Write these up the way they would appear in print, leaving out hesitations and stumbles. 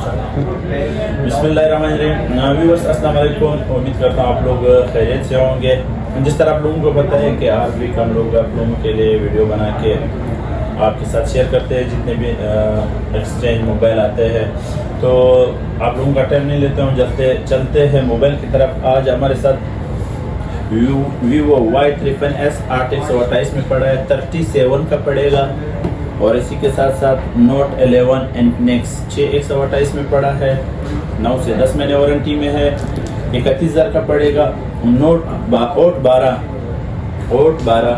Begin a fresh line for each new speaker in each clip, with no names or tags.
बिस्मिल्लाहिर्रहमानिर्रहीम। व्यूअर्स अस्सलाम वालेकुम। उम्मीद करता हूँ आप लोग खैरियत से होंगे। जिस तरह आप लोगों को पता है कि हर वीक हम लोग आप लोगों के लिए वीडियो बना के आपके साथ शेयर करते हैं जितने भी एक्सचेंज मोबाइल आते हैं। तो आप लोगों का टाइम नहीं लेते हूँ, चलते हैं मोबाइल की तरफ। आज हमारे साथ वीवो Y53s 8/128 में पड़ा है, 37 का पड़ेगा। और इसी के साथ साथ नोट 11 इनफिनिक्स 6/128 में पड़ा है, 9 से 10 महीने वारंटी में है, 31,000 का पड़ेगा। नोट 12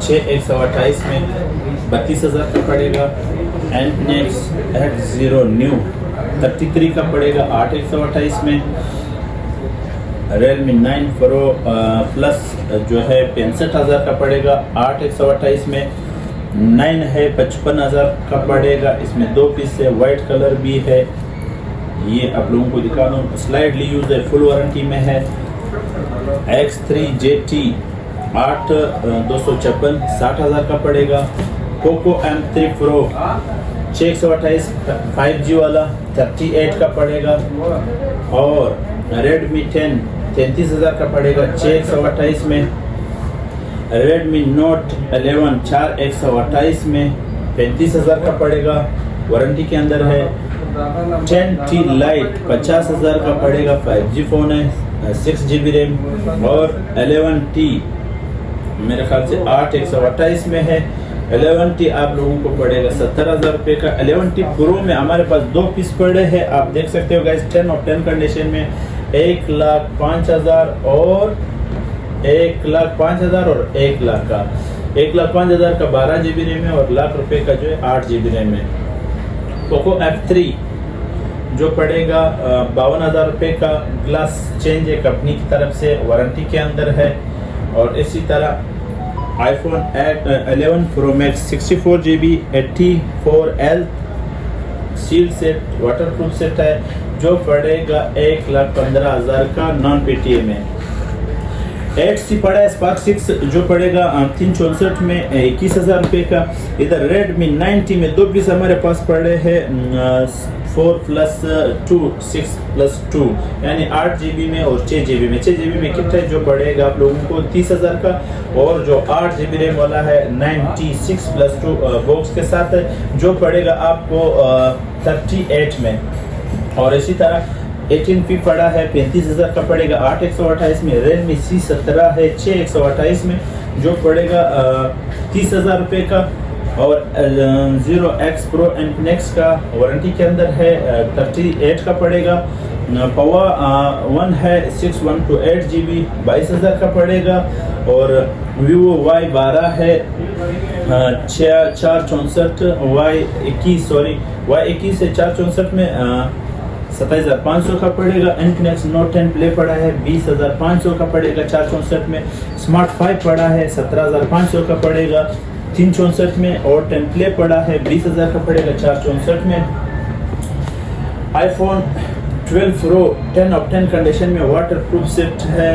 6/128 में 32,000 का पड़ेगा। इनफिनिक्स H0 न्यू 33 का पड़ेगा 8/128 में। Realme 9 Pro प्लस जो है 65,000 का पड़ेगा 8/128 में। 9 है 55,000 का पड़ेगा। इसमें 2 पीस है, वाइट कलर भी है। ये आप लोगों को दिखा दूँ, स्लाइडली यूज है, फुल वारंटी में है। X3 JT 8/256 60,000 का पड़ेगा। Poco M3 Pro 6/128 5G वाला 38 का पड़ेगा। और Redmi 10 33,000 का पड़ेगा 6/128 में। Redmi Note 11 4/128 में 35,000 का पड़ेगा, वारंटी के अंदर है। 10T Lite 50,000 का पड़ेगा, 5G फ़ोन है, 6GB रैम। और 11T मेरे ख्याल से 8/128 में है। 11T आप लोगों को पड़ेगा 70,000 रुपये का। 11T Pro में हमारे पास 2 पीस पड़े हैं, आप देख सकते हो गाइस। 10 of 10 कंडीशन में 1,05,000 और 1,05,000 और 1,00,000 का। 1,05,000 का 12GB रैम है और लाख रुपए का जो है 8GB रैम है। पोको F3 जो पड़ेगा 52,000 रुपये का, ग्लास चेंज है कंपनी की तरफ से, वारंटी के अंदर है। और इसी तरह iPhone 11 Pro Max 64GB 84L seal set waterproof set है, जो पड़ेगा 1,15,000 का नॉन पेटीएम में। 8C पड़ा है Spark 6 जो पड़ेगा 364 में 21,000 रुपये का। इधर Redmi 9T में 2 पीस हमारे पास पड़े हैं 4+2 6+2 यानी 8GB में और 6GB में। 6GB में कितना है जो पड़ेगा आप लोगों को 30,000 का। और जो 8GB रैम वाला है 9T 6+2 बॉक्स के साथ है, जो पड़ेगा आपको 38 में। और इसी तरह 18P पड़ा है 35,000 का पड़ेगा 8/128 में। Redmi C17 है 6/128 में, जो पड़ेगा 30,000 रुपये का। और 0X Pro Infinix का वारंटी के अंदर है 38 का पड़ेगा। Power 1 है 6128GB 22,000 का पड़ेगा। और Vivo Y12 है 464 Y21 से 464 में 27,500 का पड़ेगा। Infinix Note 10 Play पड़ा है 20,500 का पड़ेगा 464 में। Smart 5 पड़ा है 17,500 का पड़ेगा 364 में। और 10 Play पड़ा है 20,000 का पड़ेगा 464 में। iPhone 12 Pro 10 of 10 कंडीशन में वाटरप्रूफ सेट है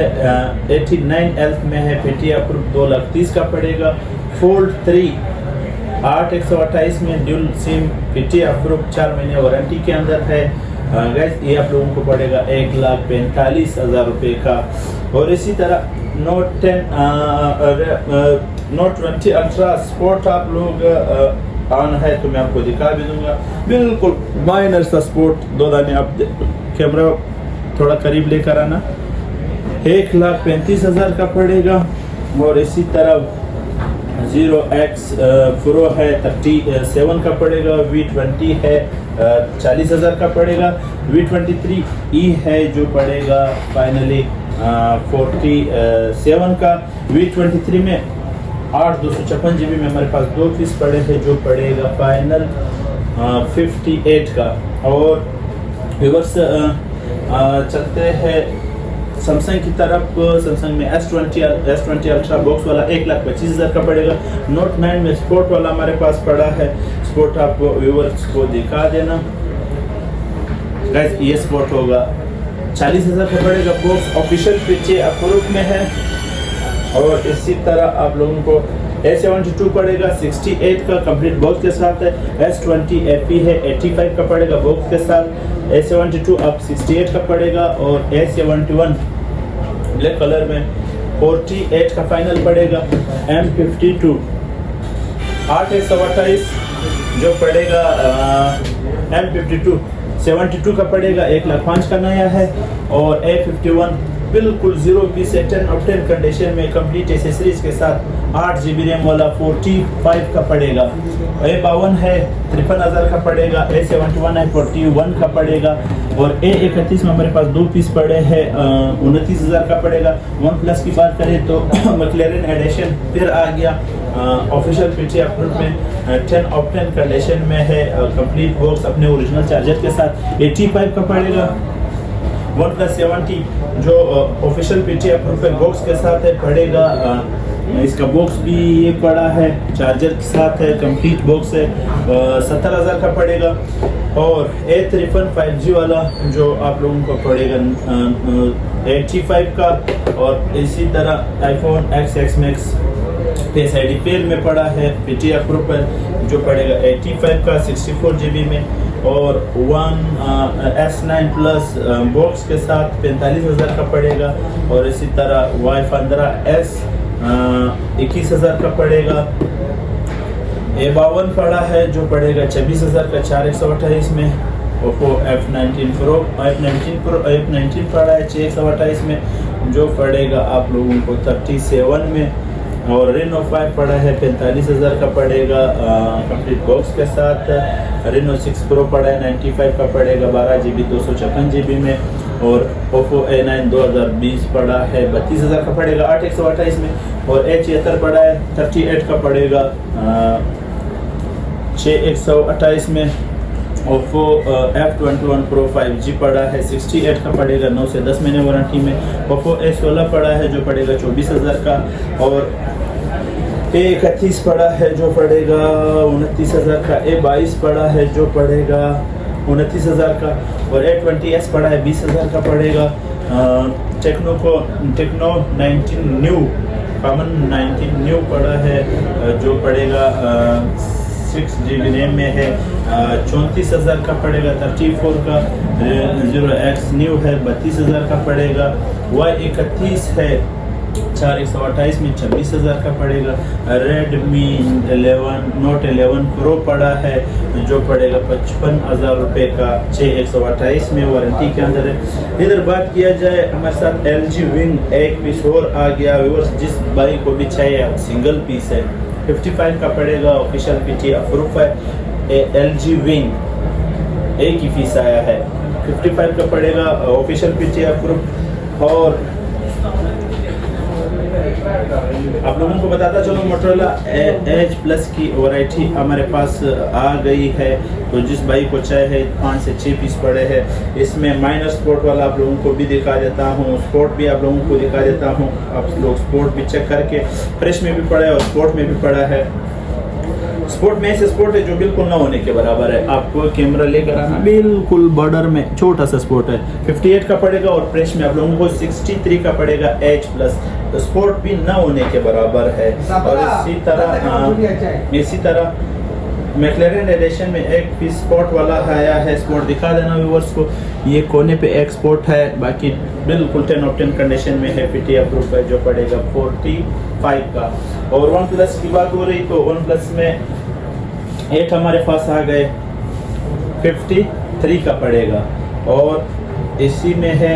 89L में है, पेटीएम अप्रूव 2,30,000 का पड़ेगा। Fold 3 8/128 में ड्यूल सिम पेटीएम अप्रूव 4 महीने वारंटी के अंदर है। गाइस ये आप लोगों को पड़ेगा 1,45,000 रुपये का। और इसी तरह Note 10 Note 20 Ultra स्पोर्ट आप लोग ऑन है तो मैं आपको दिखा भी दूंगा, बिल्कुल माइनर सा स्पोर्ट। 2 दाने आप कैमरा थोड़ा करीब लेकर आना। 1,35,000 का पड़ेगा। और इसी तरह 0X Pro है 37 का पड़ेगा। V20 है 40,000 का पड़ेगा। V23e है जो पड़ेगा फाइनली 47 का। V23 में 8/256GB में हमारे पास 2 पीस पड़े हैं, जो पड़ेगा फाइनल 58 का। और व्यूअर्स चलते हैं सैमसंग की तरफ। सैमसंग में S20 अल्ट्रा बॉक्स वाला 1,25,000 का पड़ेगा। Note 9 में स्पोर्ट वाला हमारे पास पड़ा है, स्पोर्ट आपको व्यूअर्स को दिखा देना गाइस। ये स्पोर्ट होगा 40,000 का पड़ेगा, बॉक्स ऑफिशियल पीछे अप्रूव में है। और इसी तरह आप लोगों को A72 पड़ेगा 68 का कंप्लीट बॉक्स के साथ है। S20 FE है 85 का पड़ेगा बॉक्स के साथ। A72 अब 68 का पड़ेगा और A71 ब्लैक कलर में 48 का फाइनल पड़ेगा। M52 8/128 जो पड़ेगा M52 72 का पड़ेगा, 1,05,000 का नया है। और A51 बिल्कुल 0 पीस से 10 ऑफ 10 कंडीशन में कंप्लीट एसेसरीज के साथ 8 GB रैम वाला 45 का पड़ेगा। A52 है 53,000 का पड़ेगा। A71 है 41 का पड़ेगा। और A31 में हमारे पास 2 पीस पड़े हैं 29,000 का पड़ेगा। वन प्लस की बात करें तो मैक्लेरन एडिशन फिर आ गया ऑफिशियल पीटी अप्रूव में 10 ऑफ 10 कंडीशन में है, कंप्लीट बॉक्स अपने ओरिजिनल चार्जर के साथ 85 का पड़ेगा। वन प्लस 70 जो ऑफिशियल पीटी अप्रूव बॉक्स के साथ है पड़ेगा, इसका बॉक्स भी ये पड़ा है, चार्जर के साथ है, कंप्लीट बॉक्स है, 70,000 का पड़ेगा। और A53 5G वाला जो आप लोगों को पड़ेगा 85 का। और इसी तरह iPhone XS Max face ID fail में पड़ा है पीटी अप्रूव पर, जो पड़ेगा 85 का 64 GB में। और S9 प्लस बॉक्स के साथ 45,000 का पड़ेगा। और इसी तरह Y15S 21,000 का पड़ेगा। A52 पड़ा है जो पड़ेगा 26,000 का 4/128 में। Oppo F19 पड़ा है 6/128 में, जो पड़ेगा आप लोगों को 37 में। और Reno 5 पड़ा है 45,000 का पड़ेगा कंप्लीट बॉक्स के साथ। Reno 6 Pro पड़ा है 95 का पड़ेगा 12 GB 256 GB में। और Oppo A9 2020 पड़ा है 32,000 का पड़ेगा 8/128 में। और A76 पड़ा है 38 का पड़ेगा 6/128 में। Oppo F21 Pro 5G पड़ा है 68 का पड़ेगा 9 से 10 महीने वारंटी में। Oppo A16 पड़ा है जो पड़ेगा 24,000 का। और A31 पड़ा है जो पड़ेगा 29,000 का। A22 पड़ा है जो पड़ेगा 29,000 का। और A20s पड़ा है 20,000 का पड़ेगा। टेक्नो 19 न्यू कॉमन 19 न्यू पड़ा है जो पड़ेगा 6 GB रैम में है 34,000 का पड़ेगा। 34 का 0X न्यू है 32,000 का पड़ेगा। Y31 है 4/128 में 26,000 का पड़ेगा। Redmi 11 Note 11 Pro पड़ा है जो पड़ेगा 55,000 रुपये का 6/128 में वारंटी के अंदर है। इधर बात किया जाए हमारे साथ LG Wing एक पीस और आ गया व्यूअर्स, जिस बाइक को भी चाहिए सिंगल पीस है 55 का पड़ेगा। ऑफिशियल पीटी अप्रूव है LG Wing, एक ही पीस आया है 55 का पड़ेगा ऑफिशियल पीटी अप्रूव। और आप लोगों को बताता चलो मोटरोला एज प्लस की वैरायटी हमारे पास आ गई है। तो जिस बाइक को चाहे 5 से 6 पीस पड़े हैं। इसमें माइनर स्पोर्ट वाला आप लोगों को भी दिखा देता हूँ, स्पोर्ट भी आप लोगों को दिखा देता हूँ। आप लोग स्पोर्ट भी चेक करके, फ्रेश में भी पड़ा है और स्पोर्ट में भी पड़ा है। स्पोर्ट में ऐसे स्पोर्ट है जो बिल्कुल ना होने के बराबर है, आपको कैमरा लेकर आना, बिल्कुल बॉर्डर में छोटा सा स्पोर्ट है 58 का पड़ेगा। और फ्रेश में आप लोगों को 63 का पड़ेगा एच प्लस, तो स्पोर्ट भी ना होने के बराबर है। और इसी तरह मैक्लेरन एडिशन में एक पीस स्पोर्ट वाला आया है, स्पोर्ट दिखा देना व्यूअर्स को। ये कोने पे एक स्पोर्ट है, बाकी बिल्कुल 10 ऑफ 10 कंडीशन में है, पीटी अप्रूव है, जो पड़ेगा 45 का। और वन प्लस की बात हो रही तो वन प्लस में 8 हमारे पास आ गए 53 का पड़ेगा। और इसी में है,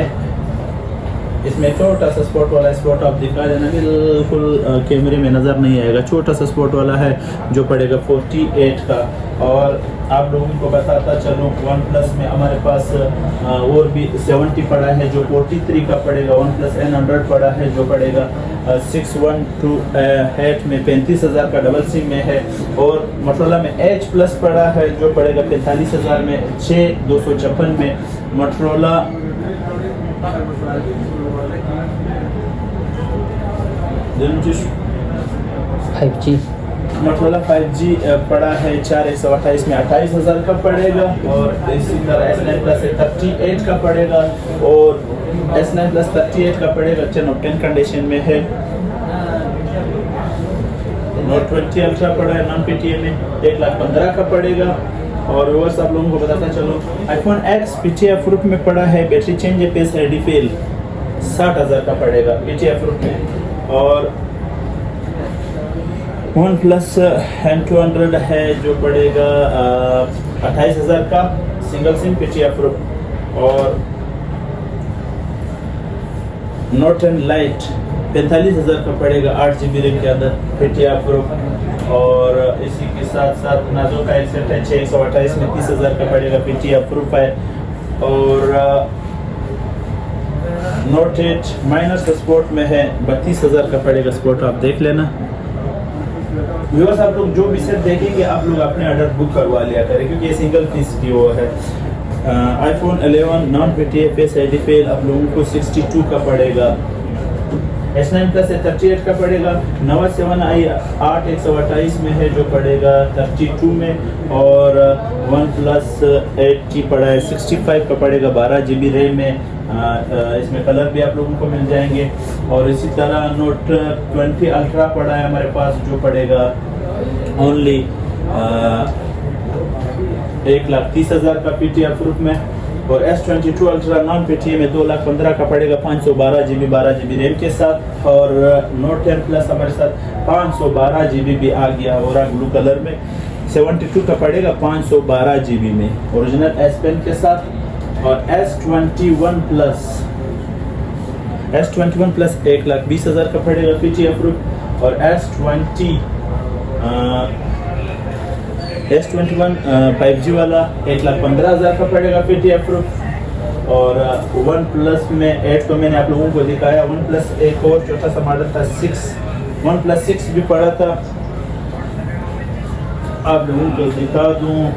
इसमें छोटा सा स्पॉट वाला स्पॉट आप दिखा देना, बिल्कुल कैमरे में नज़र नहीं आएगा, छोटा सा स्पॉट वाला है जो पड़ेगा 48 का। और आप लोगों को बताता चलूँ वन प्लस में हमारे पास और भी 70 पड़ा है जो 43 का पड़ेगा। वन प्लस N100 पड़ा है जो पड़ेगा 612 में 35,000 का डबल सिम में है। और मोटरोला में H प्लस पड़ा है जो पड़ेगा 45,000 में 6256 में। मोटरोला
5G
मोटरोला 5G पड़ा है 4/128 में 28,000 का पड़ेगा। और इसी तरह S9 प्लस 38 का पड़ेगा। और S9 प्लस 38 का पड़ेगा 10 ऑफ 10 कंडीशन में है। Note 20 अल्ट्रा पड़ा है नॉन PTA में 1,15,000 का पड़ेगा। और व्यूअर्स आप लोगों को बताता चलो, आईफोन एक्स PTF रूप में पड़ा है, बैटरी चेंज पेस है डिफेल 60,000 का पड़ेगा PTF रूप में। और वन प्लस N200 है जो पड़ेगा 28,000 का सिंगल सिम PTF रूप। और नोट 10 लाइट 45,000 का पड़ेगा 8GB रैम के अंदर PTF रूप। और इसी के साथ साथ नाजो का एक सेट है 628 में 30,000 का पड़ेगा PTF रूप है। और नोट 8 माइनस स्पोर्ट में है 32,000 का पड़ेगा स्पोर्ट, आप देख लेना। व्यूअर्स आप लोग जो भी सेट देखेंगे आप लोग अपने ऑर्डर बुक करवा लिया करें क्योंकि ये सिंगल पीस की वो है। IPhone 11 non PTF face ID fail आप लोगों को 62 का पड़ेगा। S9 प्लस 38 का पड़ेगा। नवा 7i 8 128 में है जो पड़ेगा 32 में। और वन प्लस 8 पड़ा है 65 का पड़ेगा 12GB रैम में। इसमें कलर भी आप लोगों को मिल जाएंगे। और इसी तरह नोट 20 अल्ट्रा पड़ा है हमारे पास जो पड़ेगा ओनली 1,30,000 का PTF रूप में। और S22 अल्ट्रा नॉन PTF में 2,15,000 का पड़ेगा 512GB 12GB रैम के साथ। और नोट 10 प्लस हमारे साथ 512GB भी आ गया और ब्लू कलर में 72 का पड़ेगा 512GB में ओरिजिनल S पेन के साथ। और S21 प्लस 1,20,000 का पड़ेगा PTF रूप। और S21 5G वाला 1,15,000 का पड़ेगा PTF रूप। और वन प्लस में 8 तो मैंने आप लोगों को दिखाया। वन प्लस एक और छोटा सा मॉडल था 6, वन प्लस 6 भी पड़ा था, आप लोगों को दिखा दूँ।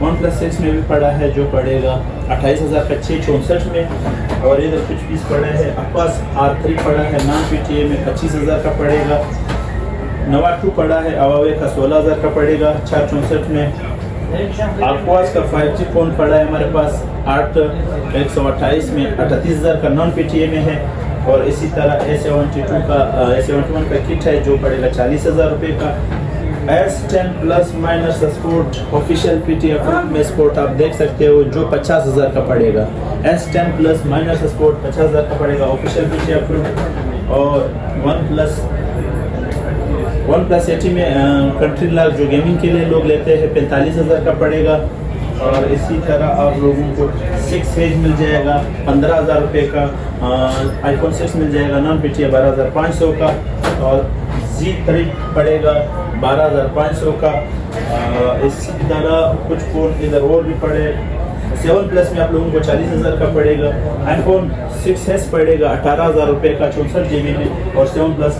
वन प्लस 6 में भी पड़ा है जो पड़ेगा 28,000 का 664 में। और इधर कुछ पीस पड़े हैं, आपस R3 पड़ा है नॉन PTF में 25,000 का पड़ेगा। नवा 2 पड़ा है अवावे का 16,000 का पड़ेगा 664 में। आपवास का 5G फोन पड़ा है हमारे पास 8 128 में 38,000 का नॉन PTF में है। और इसी तरह A71 का किट है जो पड़ेगा 40,000 रुपये का। S10 plus minus sport official PTF में स्पोर्ट आप देख सकते हो जो 50,000 का पड़ेगा। S10 प्लस माइनस स्पोर्ट 50,000 का पड़ेगा ऑफिशियल PTF। और वन प्लस 80 में कंट्री लॉक जो गेमिंग के लिए लोग लेते हैं 45,000 का पड़ेगा। और इसी तरह आप लोगों को 6 एज मिल जाएगा 15,000 रुपये का। आईफोन 6 मिल जाएगा नॉन PTF 12,500 का। और Z3 पड़ेगा 12,500 का। इसी तरह कुछ फोन इधर और भी पड़े। 7 प्लस में आप लोगों को 40,000 का पड़ेगा। आईफोन 6s पड़ेगा 18,000 रुपये का 64GB में। और 7 प्लस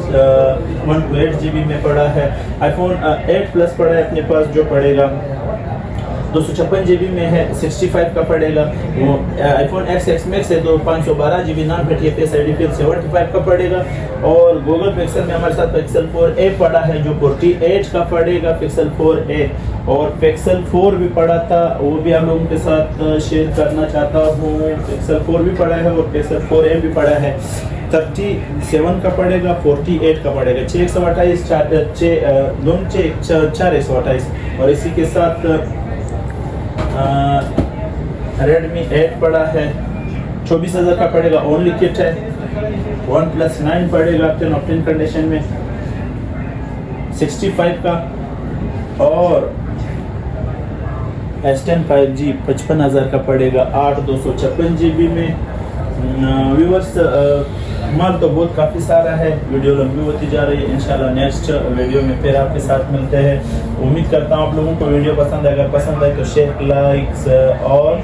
128GB में पड़ा है। आईफोन 8 प्लस पड़ा है अपने पास जो पड़ेगा 256GB में है 65 का पड़ेगा। वो आईफोन X मैक्स है तो 512GB non PTF face ID fail 75 का पड़ेगा। और गूगल पिक्सल में हमारे साथ पिक्सल 4a पड़ा है जो 48 का पड़ेगा पिक्सल 4a। और पिक्सल 4 भी पड़ा था वो भी हम लोगों के साथ शेयर करना चाहता हूँ। पिक्सल 4 भी पड़ा है और पिक्सल 4a भी पड़ा है 37 का पड़ेगा 48 का पड़ेगा 628 4 128। और इसी के साथ Redmi 8 पड़ा है 24,000 का पड़ेगा ओनली किट है। वन प्लस 9 पड़ेगा 10 ऑफ 10 कंडीशन में 65 का। और S10 5G 55,000 का पड़ेगा 8 256GB में। व्यूअर्स माल तो बहुत काफ़ी सारा है, वीडियो लंबी होती जा रही है। इंशाल्लाह नेक्स्ट वीडियो में फिर आपके साथ मिलते हैं। उम्मीद करता हूँ आप लोगों को वीडियो पसंद है। अगर पसंद आए तो शेयर लाइक्स और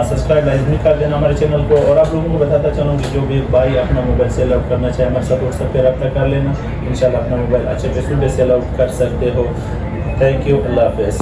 सब्सक्राइब लाइक कर देना हमारे चैनल को। और आप लोगों को बताता चलूँ कि जो भी भाई अपना मोबाइल सेल आउट करना चाहे हमारे साथ व्हाट्सएप पर रब्ता कर लेना। इंशाल्लाह अपना मोबाइल अच्छे पैसे सेल आउट कर सकते हो। थैंक यू, अल्लाह हाफ़िज़।